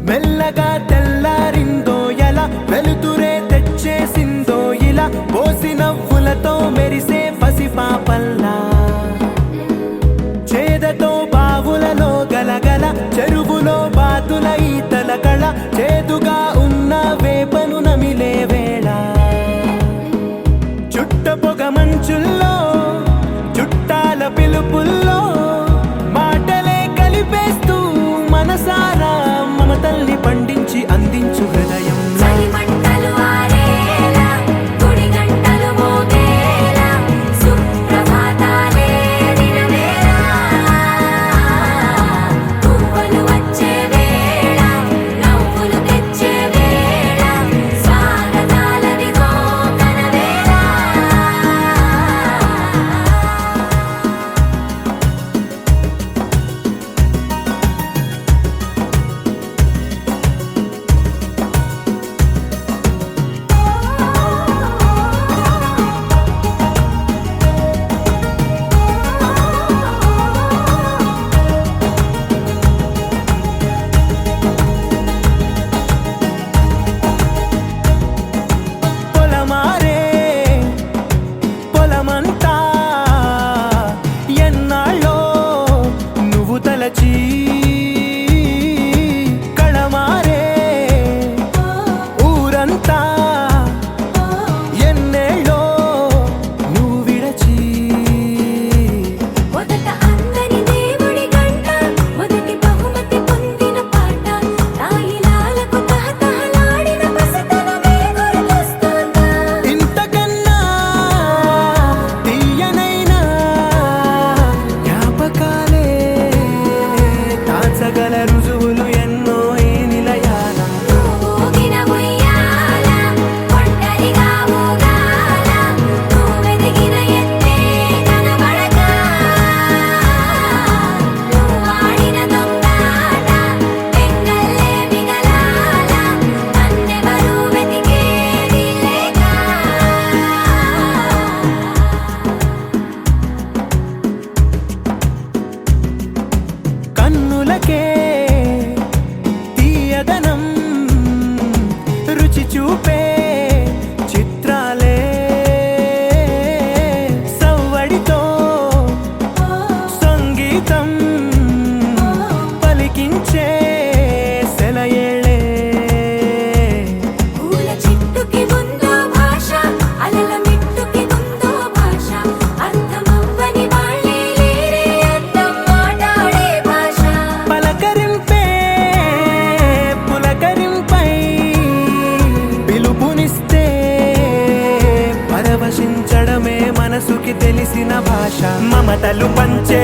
మెల్లగా తెల్లారిందో ఎలా వెలుతురే తెచ్చేసిందో ఇలా పోసి నవ్వులతో మెరిసే పసిపాపల్లా చేదతో బావులలో గలగల చెరువులో బాతుల ఈతల కళ చేదుగా ఉన్న వేపను నమిలే వేళ చుట్ట పొగ మంచుల్లో చుట్టాల పిలుపుల్లో మాటలే కలిపేస్తూ మనసారా మమతల్ని పండించి అందించు హృదయం కళమారే ఊరంతా ఎన్నేళ్ళో నువ్వు విడచి మొదట అందని దేవుడి గంట మొదటి బహుమతి పొందిన పాట తాయిలాలకు తహతహలాడిన పసితనమే గుర్తొస్తుందా ఇంతకన్నా తీయనైనా జ్ఞాపకాలే తాచగల రుజువులు ఎన్నో ఈ నిలయాల ఊగిన ఉయ్యాల ఒంటరిగా ఊగాల నువ్వెదిగిన ఎత్తే కనబడక నువ్వాడిన దొంగాట పెంగల్లే మిగలాల నన్నెవరూ వెతికేది లేక కన్నులకే తీయదనం రుచి చూపే చిత్రాలే సవ్వడితో సంగీతం పలికించే సెలయేళే పూల చిట్టుకి ఉందో భాష అలల మిట్టుకి ఉందో భాష అర్థమవ్వని వాళ్ళే లేరే అందం మాట్లాడే భాష పలకరింపే పులకరింపై పిలుపునిస్తే పరవశించడమే మనసుకి తెలిసిన భాష మమతలు పంచే